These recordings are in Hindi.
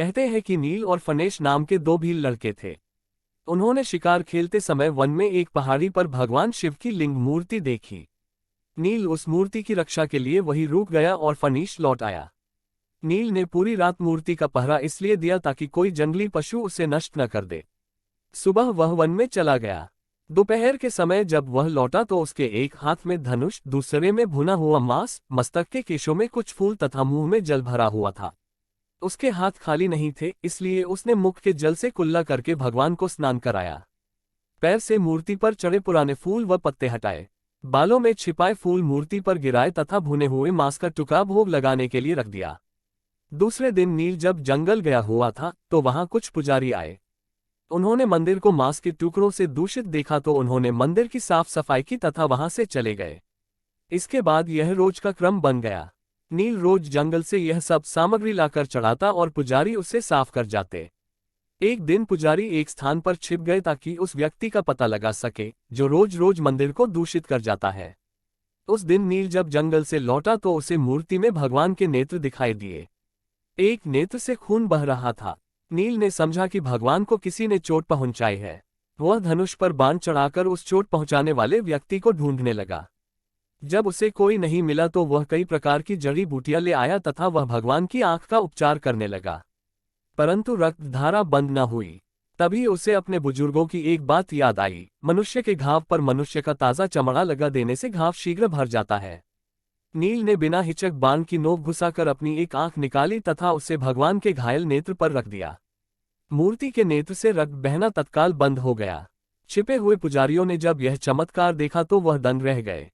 कहते हैं कि नील और फनेश नाम के दो भील लड़के थे। उन्होंने शिकार खेलते समय वन में एक पहाड़ी पर भगवान शिव की लिंग मूर्ति देखी। नील उस मूर्ति की रक्षा के लिए वहीं रुक गया और फनीश लौट आया। नील ने पूरी रात मूर्ति का पहरा इसलिए दिया ताकि कोई जंगली पशु उसे नष्ट न कर दे। सुबह वह वन में चला गया। दोपहर के समय जब वह लौटा तो उसके एक हाथ में धनुष, दूसरे में भुना हुआ मांस, मस्तक के केशों में कुछ फूल तथा मुंह में जल भरा हुआ था। उसके हाथ खाली नहीं थे, इसलिए उसने मुख के जल से कुल्ला करके भगवान को स्नान कराया। पैर से मूर्ति पर चढ़े पुराने फूल व पत्ते हटाए, बालों में छिपाए फूल मूर्ति पर गिराए तथा भुने हुए मांस का टुकड़ा भोग लगाने के लिए रख दिया। दूसरे दिन नील जब जंगल गया हुआ था तो वहां कुछ पुजारी आए। उन्होंने मंदिर को मांस के टुकड़ों से दूषित देखा तो उन्होंने मंदिर की साफ सफाई की तथा वहां से चले गए। इसके बाद यह रोज का क्रम बन गया। नील रोज जंगल से यह सब सामग्री लाकर चढ़ाता और पुजारी उसे साफ कर जाते। एक दिन पुजारी एक स्थान पर छिप गए ताकि उस व्यक्ति का पता लगा सके जो रोज रोज मंदिर को दूषित कर जाता है। उस दिन नील जब जंगल से लौटा तो उसे मूर्ति में भगवान के नेत्र दिखाई दिए। एक नेत्र से खून बह रहा था। नील ने समझा कि भगवान को किसी ने चोट पहुंचाई है। वह धनुष पर बाण चढ़ाकर उस चोट पहुंचाने वाले व्यक्ति को ढूंढने लगा। जब उसे कोई नहीं मिला तो वह कई प्रकार की जड़ी बूटियां ले आया तथा वह भगवान की आंख का उपचार करने लगा, परंतु रक्त धारा बंद न हुई। तभी उसे अपने बुजुर्गों की एक बात याद आई, मनुष्य के घाव पर मनुष्य का ताजा चमड़ा लगा देने से घाव शीघ्र भर जाता है। नील ने बिना हिचक बाण की नोक घुसाकर अपनी एक आंख निकाली तथा उसे भगवान के घायल नेत्र पर रख दिया। मूर्ति के नेत्र से रक्त बहना तत्काल बंद हो गया। छिपे हुए पुजारियों ने जब यह चमत्कार देखा तो वह दंग रह गए।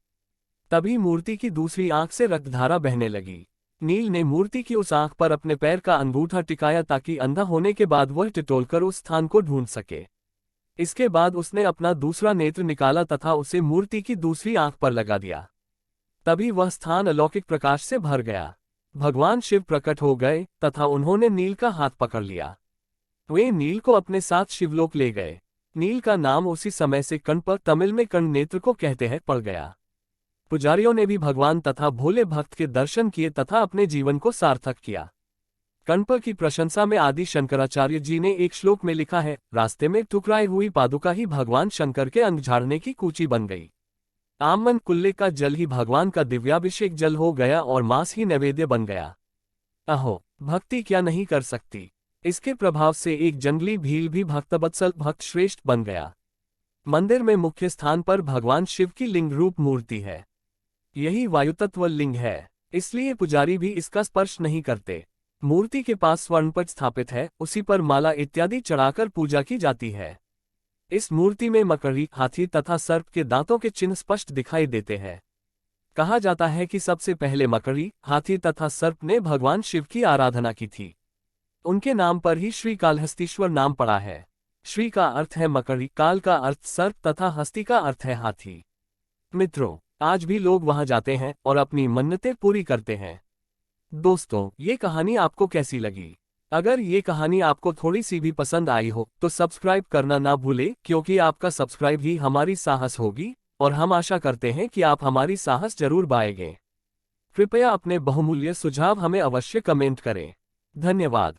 तभी मूर्ति की दूसरी आंख से रक्तधारा बहने लगी। नील ने मूर्ति की उस आंख पर अपने पैर का अंगूठा टिकाया ताकि अंधा होने के बाद वह टिटोलकर उस स्थान को ढूंढ सके। इसके बाद उसने अपना दूसरा नेत्र निकाला तथा उसे मूर्ति की दूसरी आंख पर लगा दिया। तभी वह स्थान अलौकिक प्रकाश से भर गया। भगवान शिव प्रकट हो गए तथा उन्होंने नील का हाथ पकड़ लिया। वे नील को अपने साथ शिवलोक ले गए। नील का नाम उसी समय से कण्प, तमिल में कर्ण नेत्र को कहते हैं, पड़ गया। पुजारियों ने भी भगवान तथा भोले भक्त के दर्शन किए तथा अपने जीवन को सार्थक किया। कण्प की प्रशंसा में आदि शंकराचार्य जी ने एक श्लोक में लिखा है, रास्ते में ठुकराई हुई पादुका ही भगवान शंकर के अंग झाड़ने की कूची बन गई। आमन कुल्ले का जल ही भगवान का दिव्याभिषेक जल हो गया और मांस ही नैवेद्य बन गया। अहो, भक्ति क्या नहीं कर सकती। इसके प्रभाव से एक जंगली भील भी भक्तवत्सल भक्त श्रेष्ठ बन गया। मंदिर में मुख्य स्थान पर भगवान शिव की लिंग रूप मूर्ति है। यही वायुतत्व लिंग है, इसलिए पुजारी भी इसका स्पर्श नहीं करते। मूर्ति के पास स्वर्णपट स्थापित है, उसी पर माला इत्यादि चढ़ाकर पूजा की जाती है। इस मूर्ति में मकड़ी, हाथी तथा सर्प के दांतों के चिन्ह स्पष्ट दिखाई देते हैं। कहा जाता है कि सबसे पहले मकड़ी, हाथी तथा सर्प ने भगवान शिव की आराधना की थी। उनके नाम पर ही श्री कालहस्तीश्वर नाम पड़ा है। श्री का अर्थ है मकड़ी, काल का अर्थ सर्प तथा हस्ती का अर्थ है हाथी। मित्रों, आज भी लोग वहां जाते हैं और अपनी मन्नतें पूरी करते हैं। दोस्तों, ये कहानी आपको कैसी लगी? अगर ये कहानी आपको थोड़ी सी भी पसंद आई हो तो सब्सक्राइब करना ना भूले, क्योंकि आपका सब्सक्राइब ही हमारी साहस होगी और हम आशा करते हैं कि आप हमारी साहस जरूर बाएंगे। कृपया अपने बहुमूल्य सुझाव हमें अवश्य कमेंट करें। धन्यवाद।